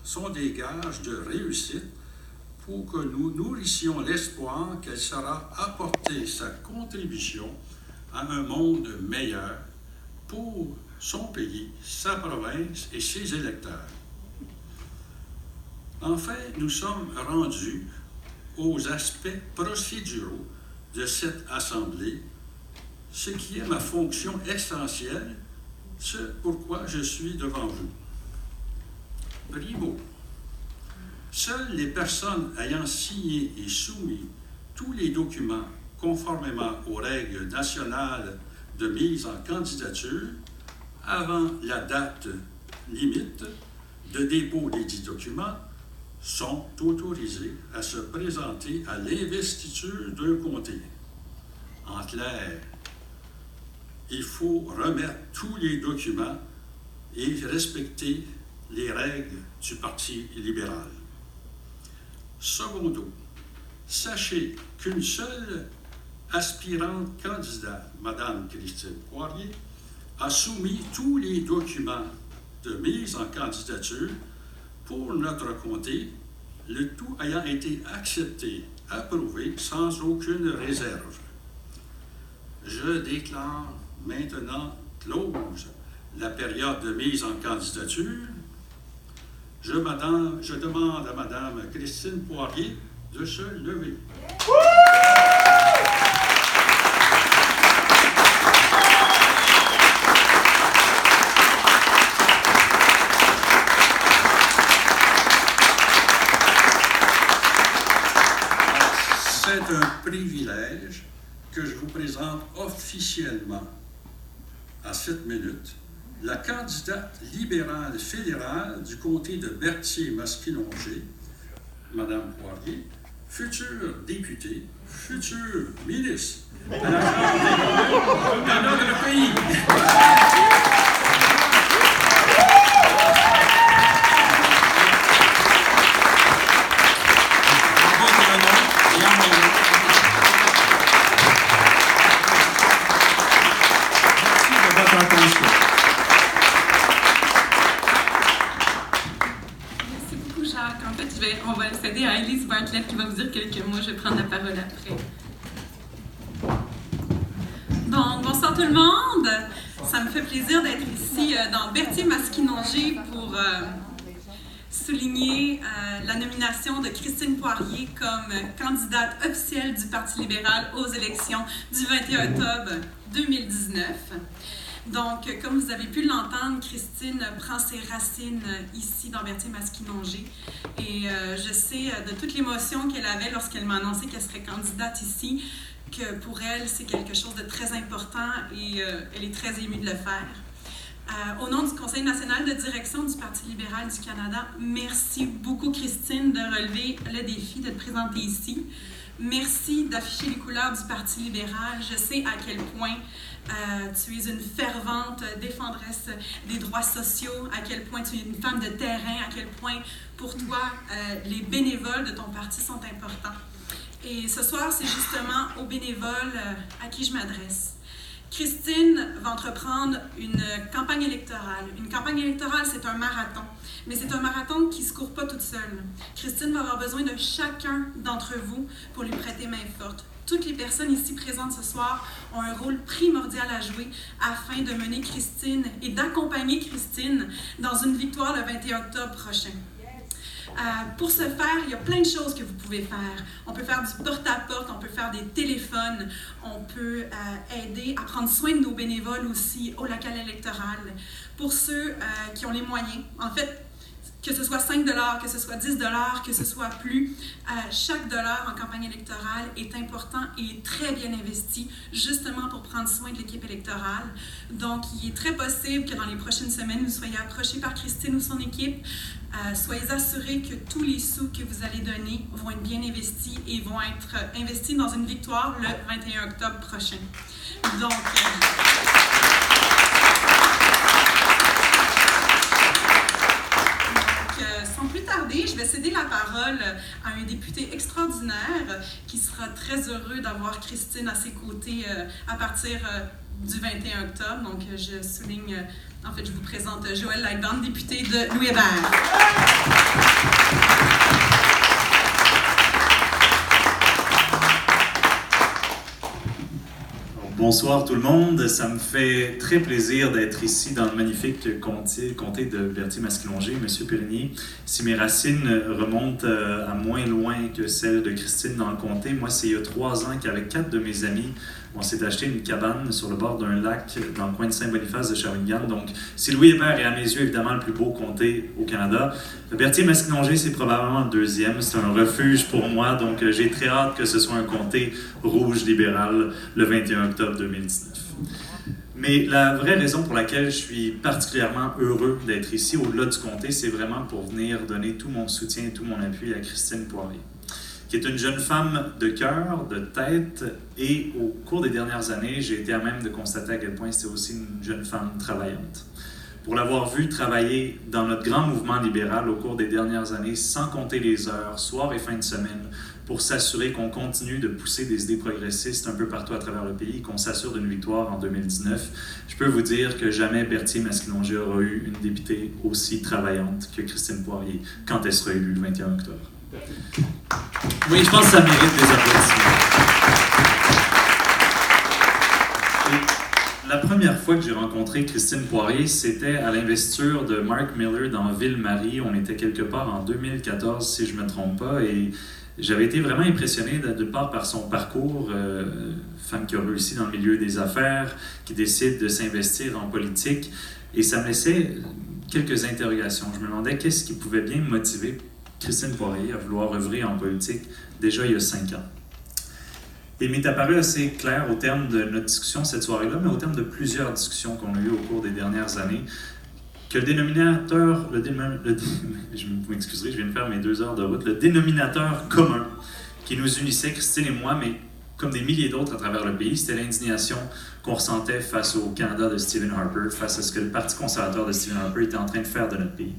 sont des gages de réussite pour que nous nourrissions l'espoir qu'elle saura apporter sa contribution à un monde meilleur pour son pays, sa province et ses électeurs. Enfin, nous sommes rendus aux aspects procéduraux de cette Assemblée, ce qui est ma fonction essentielle, ce pourquoi je suis devant vous. Primo, seules les personnes ayant signé et soumis tous les documents conformément aux règles nationales de mise en candidature avant la date limite de dépôt des dits documents sont autorisées à se présenter à l'investiture d'un comté. En clair, il faut remettre tous les documents et respecter les règles du Parti libéral. Secondo, sachez qu'une seule aspirante candidate, Mme Christine Poirier, a soumis tous les documents de mise en candidature pour notre comté, le tout ayant été accepté, approuvé sans aucune réserve. Je déclare maintenant close la période de mise en candidature. Je demande à Mme Christine Poirier de se lever. C'est un privilège que je vous présente officiellement à cette minute la candidate libérale fédérale du comté de Berthier-Masquinongé, Mme Poirier, future députée, future ministre à la Chambre de notre pays. On va céder à Elise Bartlett qui va vous dire quelques mots. Je vais prendre la parole après. Donc, bonsoir tout le monde. Ça me fait plaisir d'être ici dans Berthier-Masquinongé pour souligner la nomination de Christine Poirier comme candidate officielle du Parti libéral aux élections du 21 octobre 2019. Donc, comme vous avez pu l'entendre, Christine prend ses racines ici dans Berthier-Masquinongé et je sais de toute l'émotion qu'elle avait lorsqu'elle m'a annoncé qu'elle serait candidate ici, que pour elle, c'est quelque chose de très important et elle est très émue de le faire. Au nom du Conseil national de direction du Parti libéral du Canada, merci beaucoup Christine de relever le défi de te présenter ici. Merci d'afficher les couleurs du Parti libéral. Je sais à quel point tu es une fervente défendresse des droits sociaux, à quel point tu es une femme de terrain, à quel point pour toi les bénévoles de ton parti sont importants. Et ce soir, c'est justement aux bénévoles à qui je m'adresse. Christine va entreprendre une campagne électorale. Une campagne électorale, c'est un marathon. Mais c'est un marathon qui ne se court pas toute seule. Christine va avoir besoin de chacun d'entre vous pour lui prêter main forte. Toutes les personnes ici présentes ce soir ont un rôle primordial à jouer afin de mener Christine et d'accompagner Christine dans une victoire le 21 octobre prochain. Pour ce faire, il y a plein de choses que vous pouvez faire. On peut faire du porte-à-porte, on peut faire des téléphones, on peut aider à prendre soin de nos bénévoles aussi au local électoral. Pour ceux qui ont les moyens, en fait, que ce soit 5 $, que ce soit 10 $, que ce soit plus, chaque dollar en campagne électorale est important et est très bien investi, justement pour prendre soin de l'équipe électorale. Donc, il est très possible que dans les prochaines semaines, vous soyez approchés par Christine ou son équipe. Soyez assurés que tous les sous que vous allez donner vont être bien investis et vont être investis dans une victoire le 21 octobre prochain. Donc, sans plus tarder, je vais céder la parole à un député extraordinaire qui sera très heureux d'avoir Christine à ses côtés à partir du 21 octobre. Donc, je souligne, en fait, je vous présente Joël Lightbound, député de Louis-Hébert. Bonsoir tout le monde, ça me fait très plaisir d'être ici dans le magnifique comté de Berthier-Masquinongé. Monsieur Périgny, si mes racines remontent à moins loin que celles de Christine dans le comté, moi c'est il y a 3 ans qu'avec 4 de mes amis, on s'est acheté une cabane sur le bord d'un lac dans le coin de Saint-Boniface de Shawinigan. Donc, si Louis-Hébert est à mes yeux évidemment le plus beau comté au Canada, Berthier-Masquinongé c'est probablement le 2e. C'est un refuge pour moi, donc j'ai très hâte que ce soit un comté rouge libéral le 21 octobre 2019. Mais la vraie raison pour laquelle je suis particulièrement heureux d'être ici, au-delà du comté, c'est vraiment pour venir donner tout mon soutien et tout mon appui à Christine Poirier, qui est une jeune femme de cœur, de tête, et au cours des dernières années, j'ai été à même de constater à quel point c'était aussi une jeune femme travaillante. Pour l'avoir vue travailler dans notre grand mouvement libéral au cours des dernières années, sans compter les heures, soir et fin de semaine, pour s'assurer qu'on continue de pousser des idées progressistes un peu partout à travers le pays et qu'on s'assure d'une victoire en 2019, je peux vous dire que jamais Berthier-Masquinongé aura eu une députée aussi travaillante que Christine Poirier quand elle sera élue le 21 octobre. Oui, je pense que ça mérite des applaudissements. Et la première fois que j'ai rencontré Christine Poirier, c'était à l'investiture de Mark Miller dans Ville-Marie. On était quelque part en 2014, si je ne me trompe pas, et j'avais été vraiment impressionné d'une part par son parcours, femme qui a réussi dans le milieu des affaires, qui décide de s'investir en politique, et ça me laissait quelques interrogations. Je me demandais qu'est-ce qui pouvait bien motiver Christine Poirier à vouloir œuvrer en politique déjà il y a 5 ans. Il m'est apparu assez clair au terme de notre discussion cette soirée-là, mais au terme de plusieurs discussions qu'on a eues au cours des dernières années, que le dénominateur, je m'excuserai, je viens de faire mes 2 heures de route, le dénominateur commun qui nous unissait, Christine et moi, mais comme des milliers d'autres à travers le pays, c'était l'indignation qu'on ressentait face au Canada de Stephen Harper, face à ce que le Parti conservateur de Stephen Harper était en train de faire de notre pays.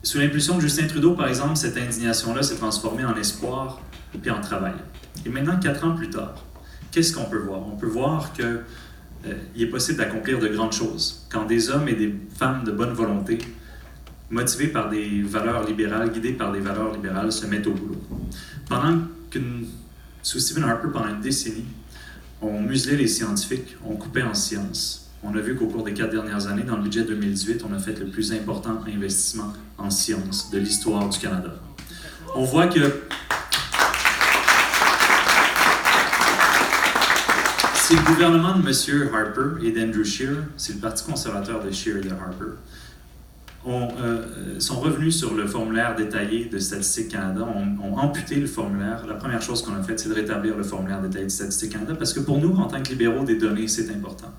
Sous l'impulsion de Justin Trudeau, par exemple, cette indignation-là s'est transformée en espoir puis en travail. Et maintenant, 4 ans plus tard, qu'est-ce qu'on peut voir? On peut voir qu'il est possible d'accomplir de grandes choses quand des hommes et des femmes de bonne volonté, motivés par des valeurs libérales, guidés par des valeurs libérales, se mettent au boulot. Sous Stephen Harper, pendant une décennie, on muselait les scientifiques, on coupait en sciences. On a vu qu'au cours des 4 dernières années, dans le budget 2018, on a fait le plus important investissement en sciences de l'histoire du Canada. On voit que c'est le gouvernement de M. Harper et d'Andrew Scheer, c'est le Parti conservateur de Scheer et de Harper, sont revenus sur le formulaire détaillé de Statistique Canada, ont amputé le formulaire. La première chose qu'on a faite, c'est de rétablir le formulaire détaillé de Statistique Canada, parce que pour nous, en tant que libéraux, des données, c'est important.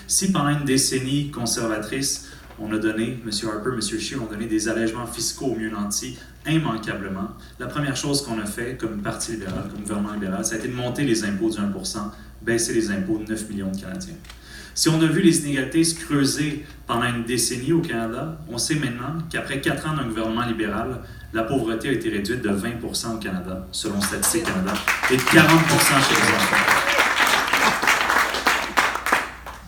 Si pendant une décennie conservatrice, on a donné, M. Harper, M. Scheer ont donné des allègements fiscaux aux mieux nantis immanquablement, la première chose qu'on a fait comme Parti libéral, comme gouvernement libéral, ça a été de monter les impôts du 1%, baisser les impôts de 9 millions de Canadiens. Si on a vu les inégalités se creuser pendant une décennie au Canada, on sait maintenant qu'après 4 ans d'un gouvernement libéral, la pauvreté a été réduite de 20% au Canada, selon Statistique Canada, et de 40% chez les enfants.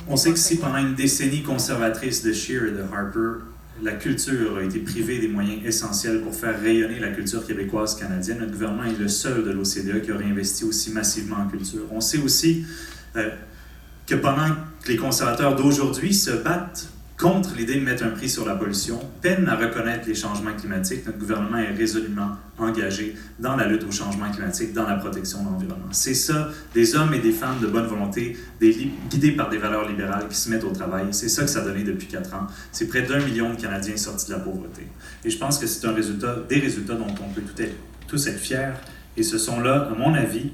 On sait que si pendant une décennie conservatrice de Scheer et de Harper, la culture a été privée des moyens essentiels pour faire rayonner la culture québécoise canadienne, notre gouvernement est le seul de l'OCDE qui a réinvesti aussi massivement en culture. On sait aussi que pendant que les conservateurs d'aujourd'hui se battent contre l'idée de mettre un prix sur la pollution, peinent à reconnaître les changements climatiques, notre gouvernement est résolument engagé dans la lutte au changement climatique, dans la protection de l'environnement. C'est ça, des hommes et des femmes de bonne volonté, guidés par des valeurs libérales qui se mettent au travail. C'est ça que ça a donné depuis 4 ans. C'est près d'1 million de Canadiens sortis de la pauvreté. Et je pense que c'est des résultats dont on peut tous être fiers. Et ce sont là, à mon avis,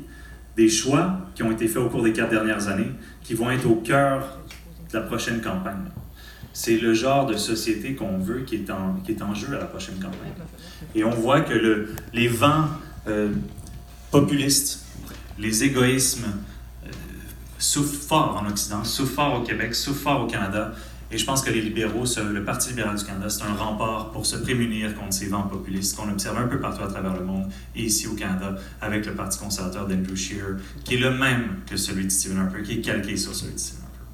des choix qui ont été faits au cours des 4 dernières années qui vont être au cœur de la prochaine campagne. C'est le genre de société qu'on veut qui est en jeu à la prochaine campagne. Et on voit que les vents populistes, les égoïsmes souffrent fort en Occident, souffrent fort au Québec, souffrent fort au Canada. Et je pense que les libéraux, le Parti libéral du Canada, c'est un rempart pour se prémunir contre ces vents populistes qu'on observe un peu partout à travers le monde et ici au Canada avec le Parti conservateur d'Andrew Scheer, qui est le même que celui de Stephen Harper, qui est calqué sur celui de Stephen Harper.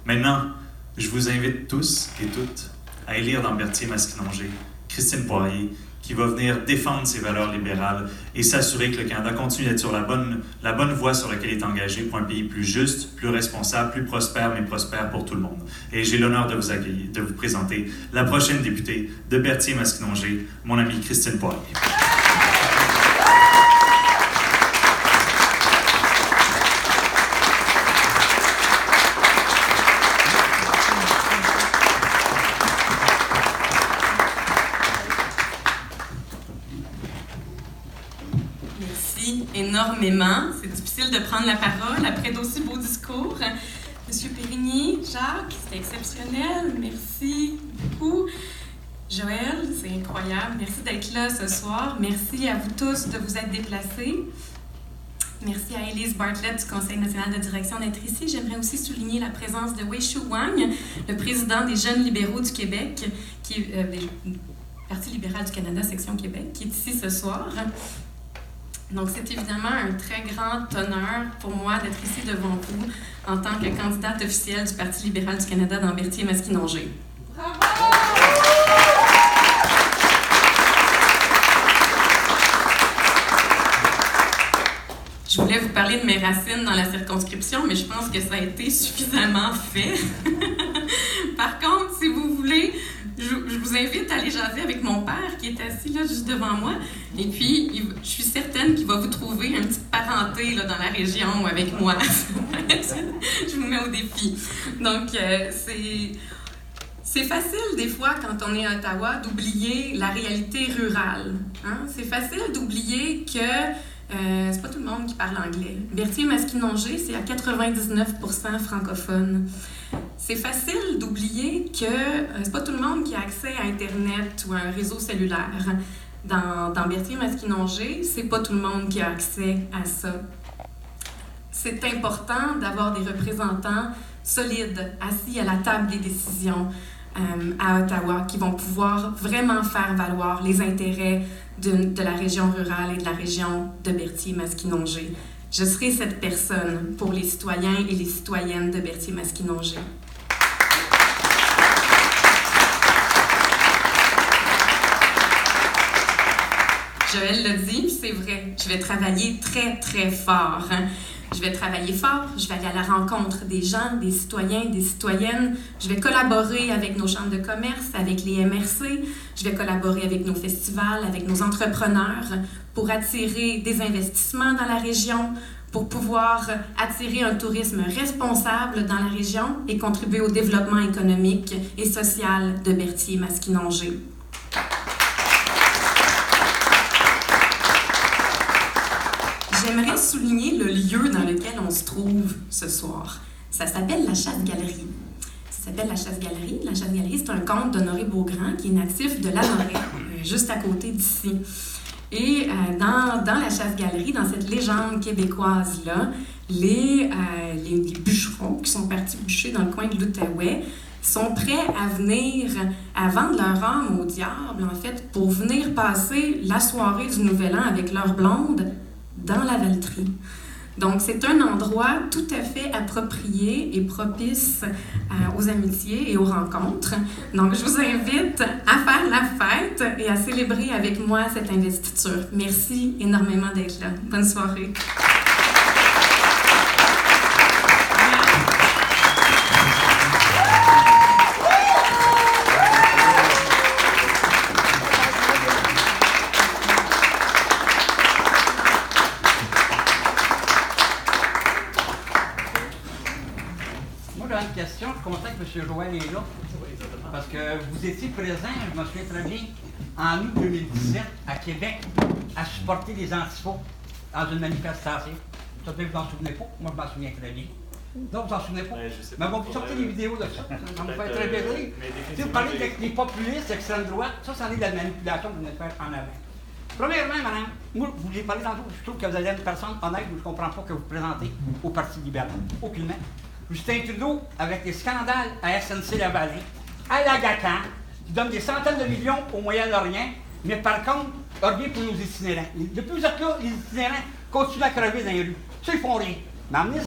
Maintenant, je vous invite tous et toutes à élire dans Berthier-Masquinongé Christine Poirier, qui va venir défendre ses valeurs libérales et s'assurer que le Canada continue d'être sur la bonne voie sur laquelle il est engagé pour un pays plus juste, plus responsable, plus prospère, mais prospère pour tout le monde. Et j'ai l'honneur de vous accueillir, de vous présenter la prochaine députée de Berthier-Masquinongé, mon amie Christine Poirier. Énormément. C'est difficile de prendre la parole après d'aussi beaux discours. Monsieur Périgny, Jacques, c'était exceptionnel. Merci beaucoup. Joël, c'est incroyable. Merci d'être là ce soir. Merci à vous tous de vous être déplacés. Merci à Élise Bartlett du Conseil national de direction d'être ici. J'aimerais aussi souligner la présence de Wei-Shu Wang, le président des Jeunes libéraux du Québec, du Parti libéral du Canada, section Québec, qui est ici ce soir. Donc, c'est évidemment un très grand honneur pour moi d'être ici devant vous en tant que candidate officielle du Parti libéral du Canada dans Berthier-Masquinongé. Bravo! Je voulais vous parler de mes racines dans la circonscription, mais je pense que ça a été suffisamment fait. Par contre, si vous voulez, je vous invite à aller jaser avec mon père qui est assis là juste devant moi. Et puis, je suis certaine qu'il va vous trouver une petite parenté là, dans la région avec moi. Je vous mets au défi. Donc, c'est facile des fois quand on est à Ottawa d'oublier la réalité rurale. Hein? C'est facile d'oublier que c'est pas tout le monde qui parle anglais. Berthier-Masquinongé, c'est à 99% francophone. C'est facile d'oublier que c'est pas tout le monde qui a accès à Internet ou à un réseau cellulaire. Dans Berthier-Masquinongé, c'est pas tout le monde qui a accès à ça. C'est important d'avoir des représentants solides, assis à la table des décisions à Ottawa, qui vont pouvoir vraiment faire valoir les intérêts de la région rurale et de la région de Berthier-Masquinongé. Je serai cette personne pour les citoyens et les citoyennes de Berthier-Masquinongé. Joël l'a dit, c'est vrai, je vais travailler très, très fort. Je vais travailler fort, je vais aller à la rencontre des gens, des citoyens, des citoyennes. Je vais collaborer avec nos chambres de commerce, avec les MRC. Je vais collaborer avec nos festivals, avec nos entrepreneurs pour attirer des investissements dans la région, pour pouvoir attirer un tourisme responsable dans la région et contribuer au développement économique et social de Berthier-Masquinongé. J'aimerais souligner le lieu dans lequel on se trouve ce soir. Ça s'appelle la Chasse-Galerie. Ça s'appelle la Chasse-Galerie. La Chasse-Galerie, c'est un conte d'Honoré Beaugrand qui est natif de Lanoraie, juste à côté d'ici. Et dans la Chasse-Galerie, dans cette légende québécoise-là, les bûcherons qui sont partis bûcher dans le coin de l'Outaouais sont prêts à venir, à vendre leur âme au diable, en fait, pour venir passer la soirée du Nouvel An avec leur blonde dans la Valtrie. Donc, c'est un endroit tout à fait approprié et propice aux amitiés et aux rencontres. Donc, je vous invite à faire la fête et à célébrer avec moi cette investiture. Merci énormément d'être là. Bonne soirée. Je suis content que M. Joël est là, parce que vous étiez présent, je me souviens très bien, en août 2017, à Québec, à supporter les antifaux dans une manifestation. Ça, vous n'en souvenez pas, moi je m'en souviens très bien. Donc, vous n'en souvenez pas? Mais bon, vous sortez des vidéos de ça, ça me fait très plaisir. Si vous parlez des populistes, extrême droite, ça, c'en est de la manipulation que vous venez de faire en avant. Premièrement, madame, moi, vous avez parlé tantôt, je trouve que vous êtes une personne honnête, je ne comprends pas que vous présentez au Parti libéral, aucunement. Justin Trudeau, avec les scandales à SNC-Lavalin, à la GACAN, qui donne des centaines de millions au Moyen-Orient, mais par contre, rien pour nos itinérants. Depuis vous êtes là, les itinérants continuent à crever dans les rues. Ça, ils font rien. Mais